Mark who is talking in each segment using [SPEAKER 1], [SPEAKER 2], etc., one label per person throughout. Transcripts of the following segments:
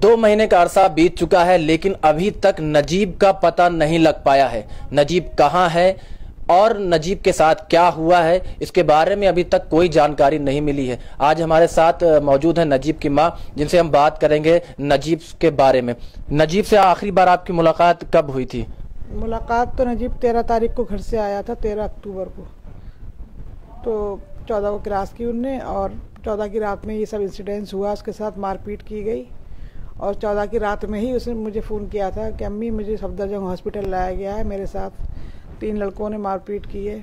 [SPEAKER 1] 2 महीने का अरसा बीत चुका है, लेकिन अभी तक नजीब का पता नहीं लग पाया है। नजीब कहां है और नजीब के साथ क्या हुआ है, इसके बारे में अभी तक कोई जानकारी नहीं मिली है। आज हमारे साथ मौजूद है नजीब की मां, जिनसे हम बात करेंगे नजीब के बारे में। नजीब से आखिरी बार आपकी मुलाकात कब हुई थी?
[SPEAKER 2] मुलाकात तो नजीब 13 तारीख को घर से आया था, 13 अक्टूबर को। तो 14 को क्रॉस की उनने, और 14 की रात में ये सब इंसिडेंट्स हुआ, उसके साथ मारपीट की गई। और 14 की रात में ही उसने मुझे फ़ोन किया था कि अम्मी मुझे सफदरजंग हॉस्पिटल लाया गया है, मेरे साथ 3 लड़कों ने मारपीट की है।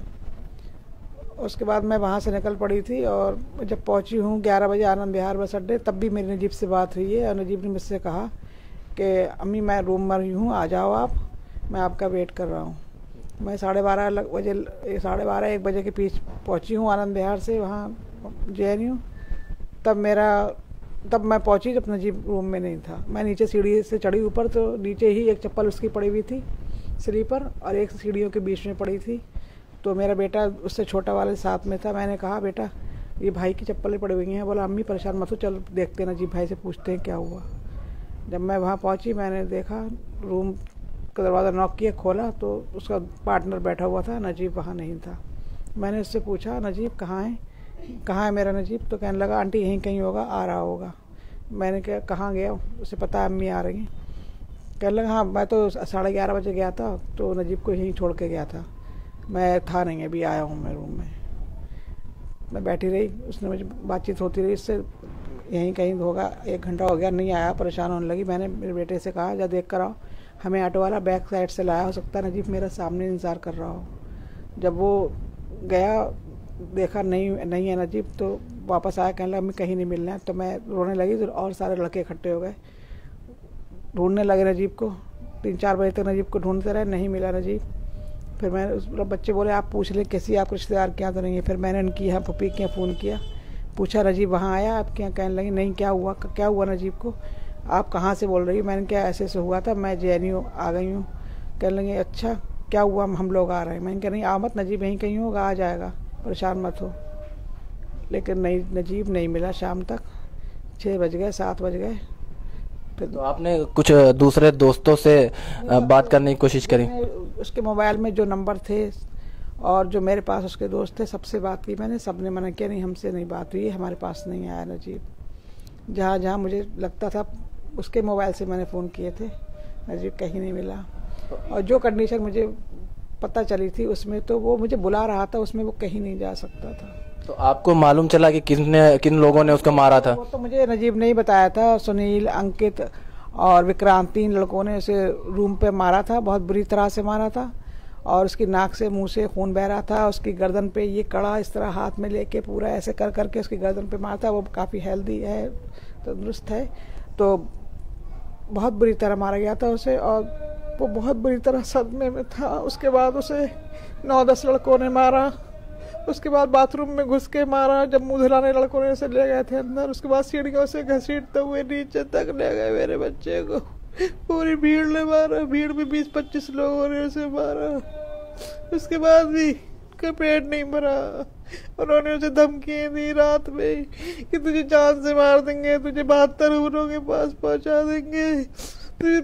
[SPEAKER 2] उसके बाद मैं वहाँ से निकल पड़ी थी, और जब पहुँची हूँ 11 बजे आनंद विहार बस अड्डे, तब भी मेरी नजीब से बात हुई है। और नजीब ने मुझसे कहा कि अम्मी मैं रूम में ही हूँ, आ जाओ आप, मैं आपका वेट कर रहा हूँ। मैं 12:30 1 बजे के बीच पहुँची हूँ आनंद विहार से, वहाँ JNU। तब मैं पहुंची जब नजीब रूम में नहीं था। मैं नीचे सीढ़ी से चढ़ी ऊपर, तो नीचे ही एक चप्पल उसकी पड़ी हुई थी स्लीपर, और एक सीढ़ियों के बीच में पड़ी थी। तो मेरा बेटा उससे छोटा वाले साथ में था। मैंने कहा बेटा ये भाई की चप्पलें पड़ी हुई हैं। बोला अम्मी परेशान मत हो, चल देखते हैं नजीब भाई से, पूछते हैं क्या हुआ। जब मैं वहाँ पहुँची, मैंने देखा रूम का दरवाज़ा नॉक किया, खोला तो उसका पार्टनर बैठा हुआ था, नजीब वहाँ नहीं था। मैंने उससे पूछा नजीब कहाँ है मेरा नजीब? तो कहने लगा आंटी यहीं कहीं होगा, आ रहा होगा। मैंने कहा कहाँ गया? उसे पता है अम्मी आ रही हैं। कहने लगा हाँ मैं तो 11:30 बजे गया था, तो नजीब को यहीं छोड़ के गया था, मैं था नहीं, अभी आया हूँ मैं रूम में। मैं बैठी रही, उसने मुझे बातचीत होती रही इससे, यहीं कहीं होगा। 1 घंटा हो गया, नहीं आया, परेशान होने लगी। मैंने मेरे बेटे से कहा जा देख कर आओ, हमें ऑटो वाला बैक साइड से लाया, हो सकता है नजीब मेरा सामने इंतज़ार कर रहा हो। जब वो गया, देखा नहीं है नजीब, तो वापस आया, कहने लगा हमें कहीं नहीं मिलना है। तो मैं रोने लगी, तो और सारे लड़के इकट्ठे हो गए, ढूंढने लगे नजीब को। 3-4 बजे तक नजीब को ढूंढते रहे, नहीं मिला नजीब। फिर मैंने बच्चे बोले आप पूछ ले कैसी आप रिश्तेदार क्या तो नहीं है। फिर मैंने उनकी यहाँ पप्पी के यहाँ फ़ोन किया, पूछा नजीब वहाँ आया आपके यहाँ? कहने लगी नहीं, क्या हुआ नजीब को? आप कहाँ से बोल रही हो? मैंने क्या ऐसे हुआ था, मैं JNU आ गई हूँ। कहने लगे अच्छा क्या हुआ, हम लोग आ रहे हैं। मैंने कहा नहीं आ मत, नजीब यहीं कहीं होगा, आ जाएगा, परेशान मत हो। लेकिन नहीं, नजीब नहीं मिला। शाम तक 6 बज गए, 7 बज गए। फिर
[SPEAKER 1] तो आपने कुछ दूसरे दोस्तों से बात करने की कोशिश करी?
[SPEAKER 2] उसके मोबाइल में जो नंबर थे और जो मेरे पास उसके दोस्त थे, सबसे बात की मैंने, सबने मना किया नहीं हमसे नहीं बात हुई, हमारे पास नहीं आया नजीब। जहाँ मुझे लगता था उसके मोबाइल से मैंने फ़ोन किए थे, नजीब कहीं नहीं मिला। और जो कंडीशन मुझे पता चली थी उसमें, तो वो मुझे बुला रहा था, उसमें वो कहीं नहीं जा सकता था।
[SPEAKER 1] तो आपको मालूम चला कि किन लोगों ने उसको मारा था?
[SPEAKER 2] वो तो मुझे नजीब नहीं बताया था। सुनील, अंकित और विक्रांत, 3 लड़कों ने उसे रूम पे मारा था, बहुत बुरी तरह से मारा था। और उसकी नाक से मुंह से खून बह रहा था। उसकी गर्दन पे ये कड़ा इस तरह हाथ में लेके पूरा ऐसे कर करके उसकी गर्दन पे मारा था। वो काफ़ी हेल्दी है, तंदुरुस्त है, तो बहुत बुरी तरह मारा गया था उसे। और वो बहुत बुरी तरह सदमे में था। उसके बाद उसे 9-10 लड़कों ने मारा। उसके बाद बाथरूम में घुस के मारा, जब मुंह धुलाने लड़कों ने उसे ले गए थे अंदर। उसके बाद सीढ़ियों से घसीटते हुए नीचे तक ले गए मेरे बच्चे को। पूरी भीड़ ने मारा, भीड़ में 20-25 लोगों ने उसे मारा। उसके बाद भी उसका पेट नहीं भरा। उन्होंने उसे धमकियां दी रात में कि तुझे जान से मार देंगे, तुझे 72 उम्रों के पास पहुंचा देंगे, तुझे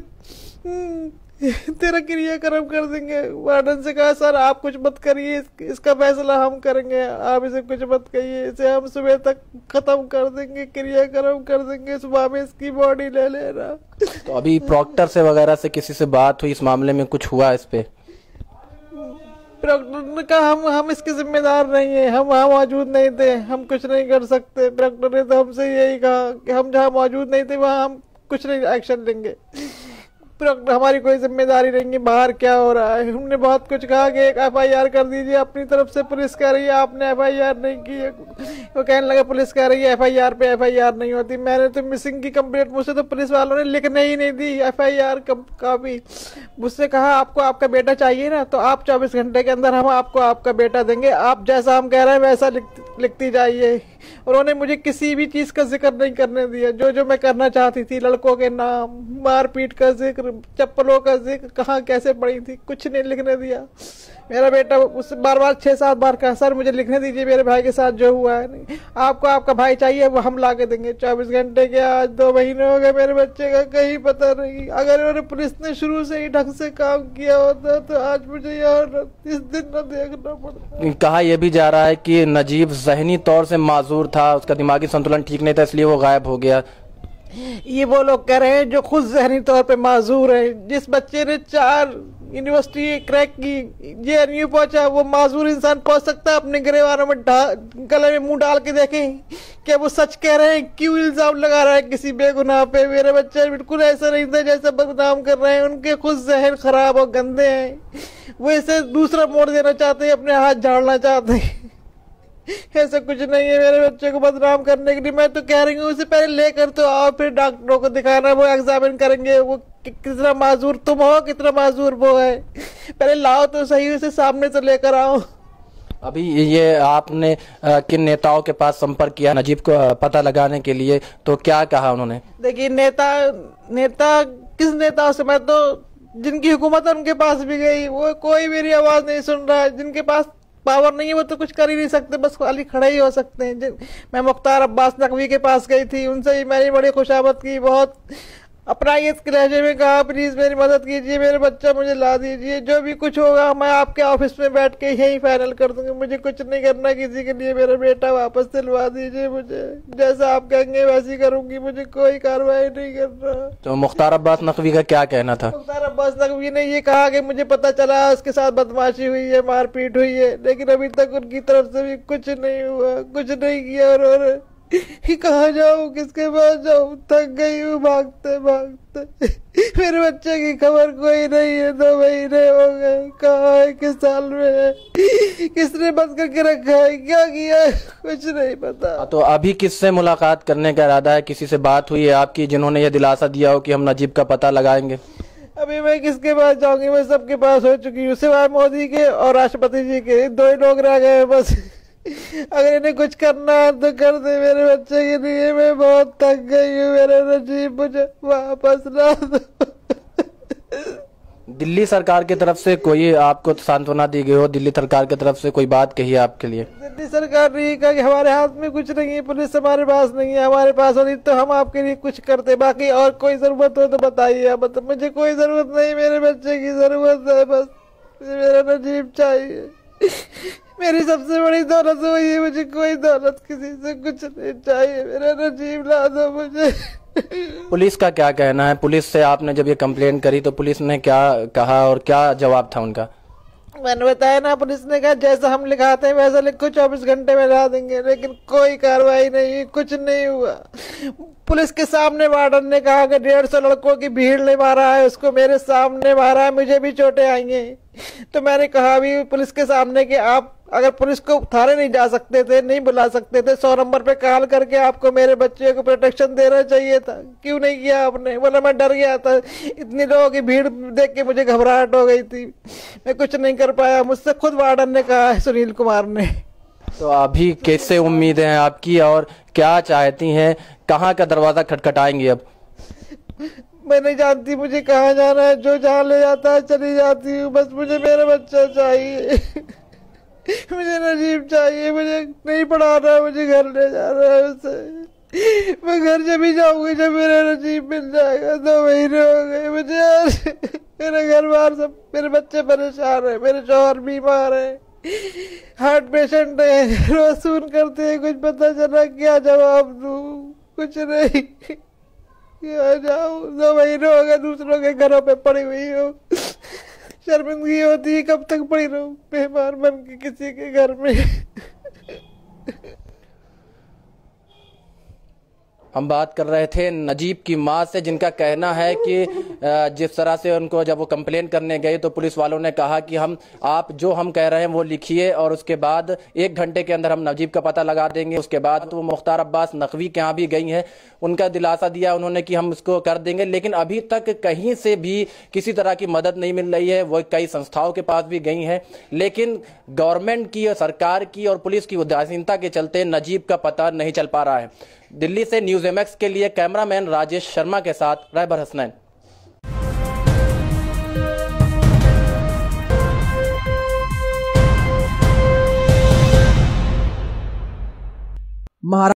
[SPEAKER 2] तेरा क्रियाक्रम कर देंगे। वार्डन से कहा सर आप कुछ मत करिए, इसका फैसला हम करेंगे, आप इसे कुछ मत कहिए, इसे हम सुबह तक खत्म कर देंगे, क्रियाक्रम कर देंगे, सुबह में इसकी बॉडी ले लेना।
[SPEAKER 1] तो अभी प्रॉक्टर से वगैरह से किसी से बात हुई इस मामले में, कुछ हुआ इस पे?
[SPEAKER 2] प्रॉक्टर ने कहा हम इसके जिम्मेदार नहीं है, हम वहाँ मौजूद नहीं थे, हम कुछ नहीं कर सकते। प्रॉक्टर ने तो हमसे यही कहा कि हम जहाँ मौजूद नहीं थे वहाँ हम कुछ नहीं एक्शन लेंगे, हमारी कोई जिम्मेदारी नहीं है बाहर क्या हो रहा है। हमने बहुत कुछ कहा कि एक FIR कर दीजिए, अपनी तरफ से पुलिस कह रही है आपने FIR नहीं की है। वो कहने लगा पुलिस कह रही है FIR पे FIR नहीं होती। मैंने तो मिसिंग की कंप्लेंट, मुझसे तो पुलिस वालों ने लिखने ही नहीं दी FIR का भी। मुझसे कहा आपको आपका बेटा चाहिए ना, तो आप 24 घंटे के अंदर हम आपको आपका बेटा देंगे, आप जैसा हम कह रहे हैं वैसा लिखती जाइए। उन्होंने मुझे किसी भी चीज का जिक्र नहीं करने दिया, जो मैं करना चाहती थी, लड़कों के नाम, मारपीट का जिक्र, चप्पलों का जिक्र, कहाँ कैसे पड़ी थी, कुछ नहीं लिखने दिया। मेरा बेटा उससे बार 6-7 बार कहा सर मुझे लिखने दीजिए मेरे भाई के साथ जो हुआ है। नहीं, आपको आपका भाई चाहिए वो हम ला के देंगे 24 घंटे के। आज 2 महीने हो गए मेरे बच्चे का कहीं पता नहीं। अगर उन्होंने पुलिस ने शुरू से ही ढंग से काम किया होता तो आज मुझे यहाँ इस दिन न देखना पड़ता।
[SPEAKER 1] कहा यह भी जा रहा है कि नजीब जहनी तौर से माजूर था, उसका दिमागी संतुलन ठीक नहीं था, इसलिए वो गायब हो गया।
[SPEAKER 2] ये वो लोग कह रहे हैं जो खुद जहनी तौर पे माजूर है। जिस बच्चे ने 4 यूनिवर्सिटी क्रैक की, JNU पहुंचा, वो माजूर इंसान पहुंच सकता है? अपने गिरेबानों में गले में मुंह डाल के देखें क्या वो सच कह रहे हैं? क्यों इल्जाम लगा रहा है किसी बेगुनाह पे? मेरे बच्चे बिल्कुल ऐसा नहीं था जैसा बदनाम कर रहे हैं। उनके खुद जहन खराब और गंदे हैं। वो इसे दूसरा मोड़ देना चाहते हैं, अपने हाथ झाड़ना चाहते हैं। ऐसा कुछ नहीं है मेरे बच्चे को बदनाम करने के लिए। मैं तो कह रही हूँ उसे पहले लेकर तो आओ, फिर डॉक्टरों को दिखाना, वो एग्जामिन करेंगे वो कितना माजूर तुम हो, कितना माजूर वो है। पहले लाओ तो सही, उसे सामने से लेकर आओ।
[SPEAKER 1] अभी ये आपने किन नेताओं के पास संपर्क किया नजीब को पता लगाने के लिए, तो क्या कहा उन्होंने?
[SPEAKER 2] देखिए नेता किस नेताओं से, मैं तो जिनकी हुकूमत है उनके पास भी गई, वो कोई मेरी आवाज नहीं सुन रहा है। जिनके पास पावर नहीं है वो तो कुछ कर ही नहीं सकते, बस खाली खड़े ही हो सकते हैं। मैं मुख्तार अब्बास नकवी के पास गई थी, उनसे ही मैंने बड़ी खुशामद की, बहुत अपनायत के लहजे में कहा प्लीज मेरी मदद कीजिए, मेरे बच्चा मुझे ला दीजिए। जो भी कुछ होगा मैं आपके ऑफिस में बैठ के यही फाइनल कर दूंगी, मुझे कुछ नहीं करना किसी के लिए। मेरा बेटा वापस दिलवा दीजिए मुझे, जैसा आप कहेंगे वैसी करूंगी, मुझे कोई कार्रवाई नहीं करना।
[SPEAKER 1] तो मुख्तार अब्बास नकवी का क्या कहना था?
[SPEAKER 2] मुख्तार अब्बास नकवी ने ये कहा कि मुझे पता चला उसके साथ बदमाशी हुई है, मारपीट हुई है, लेकिन अभी तक उनकी तरफ से भी कुछ नहीं हुआ, कुछ नहीं किया। और कहाँ जाऊँ, किसके पास जाऊँ? थक गई हूँ भागते भागते। मेरे बच्चे की खबर कोई नहीं है, 2 महीने हो गए। कहाँ है, किस साल में है, किसने बंद करके रखा है, क्या किया है, कुछ नहीं पता।
[SPEAKER 1] तो अभी किससे मुलाकात करने का इरादा है? किसी से बात हुई है आपकी जिन्होंने ये दिलासा दिया हो कि हम नजीब का पता लगाएंगे?
[SPEAKER 2] अभी मैं किसके पास जाऊंगी? मैं सबके पास हो चुकी हूँ, सिवाय मोदी के और राष्ट्रपति जी के। 2 ही लोग रह गए बस। अगर इन्हें कुछ करना है तो कर दे मेरे बच्चे के लिए। मैं बहुत थक गई हूँ, मेरा नजीब मुझे वापस ला दो।
[SPEAKER 1] दिल्ली सरकार की तरफ से कोई आपको सांत्वना दी गई हो? दिल्ली सरकार की तरफ से कोई बात कही है आपके लिए?
[SPEAKER 2] दिल्ली सरकार ने कहा कि हमारे हाथ में कुछ नहीं है, पुलिस हमारे पास नहीं है, हमारे पास होती तो हम आपके लिए कुछ करते। बाकी और कोई जरूरत हो तो बताइए। मतलब मुझे कोई जरूरत नहीं, मेरे बच्चे की जरूरत है बस। मेरा नजीब चाहिए, मेरी सबसे बड़ी दौलत वही है। मुझे कोई दौलत किसी से कुछ नहीं चाहिए, मेरा नजीब ला दो मुझे।
[SPEAKER 1] पुलिस का क्या कहना है? पुलिस से आपने जब ये कंप्लेंट करी तो पुलिस ने क्या कहा और क्या जवाब था उनका?
[SPEAKER 2] मैंने बताया ना, पुलिस ने कहा जैसा हम लिखाते हैं वैसा लिखो, 24 घंटे में ला देंगे, लेकिन कोई कार्रवाई नहीं, कुछ नहीं हुआ। पुलिस के सामने वार्डन ने कहा कि 150 लड़कों की भीड़ ने मारा है उसको, मेरे सामने मारा है, मुझे भी चोटें आई हैं। तो मैंने कहा भी पुलिस के सामने कि आप अगर पुलिस को थाने नहीं जा सकते थे, नहीं बुला सकते थे, 100 नंबर पे कॉल करके आपको मेरे बच्चे को प्रोटेक्शन देना चाहिए था, क्यों नहीं किया आपने? बोला मैं डर गया था, इतनी लोगों की भीड़ देख के मुझे घबराहट हो गई थी, मैं कुछ नहीं कर पाया। मुझसे खुद वार्डन ने कहा है, सुनील कुमार ने।
[SPEAKER 1] तो अभी कैसे उम्मीदें हैं आपकी और क्या चाहती हैं? कहाँ का दरवाजा खटखटाएंगी अब?
[SPEAKER 2] मैं नहीं जानती मुझे कहाँ जाना है, जो जहाँ ले जाता है चली जाती हूँ, बस मुझे मेरा बच्चा चाहिए। मुझे नजीब चाहिए, मुझे नहीं पढ़ाना, मुझे घर ले जाना है उसे। मैं घर जब भी जाऊंगी जब मेरा नजीब मिल जाएगा। 2 महीने हो गए मुझे यार, मेरे घर बार सब, मेरे बच्चे परेशान है, मेरे शौहर बीमार है, हार्ट पेशेंट है, रोज फोन करते हैं, कुछ पता चला क्या जवाब दूं? कुछ नहीं, क्या जाऊं? 2 महीने हो गए दूसरों के घरों पे पड़ी हुई हो, शर्मिंदगी होती है, कब तक पड़ी रहूं मेहमान बन के किसी के घर में।
[SPEAKER 1] हम बात कर रहे थे नजीब की मां से, जिनका कहना है कि जिस तरह से उनको जब वो कंप्लेन करने गए तो पुलिस वालों ने कहा कि आप जो हम कह रहे हैं वो लिखिए और उसके बाद 1 घंटे के अंदर हम नजीब का पता लगा देंगे। उसके बाद तो वो मुख्तार अब्बास नकवी के यहाँ भी गई हैं, उनका दिलासा दिया उन्होंने कि हम इसको कर देंगे, लेकिन अभी तक कहीं से भी किसी तरह की मदद नहीं मिल रही है। वो कई संस्थाओं के पास भी गई हैं, लेकिन गवर्नमेंट की, सरकार की और पुलिस की उदासीनता के चलते नजीब का पता नहीं चल पा रहा है। दिल्ली से न्यूज़ एमएक्स के लिए कैमरामैन राजेश शर्मा के साथ रहबर हसनैन।
[SPEAKER 3] महाराष्ट्र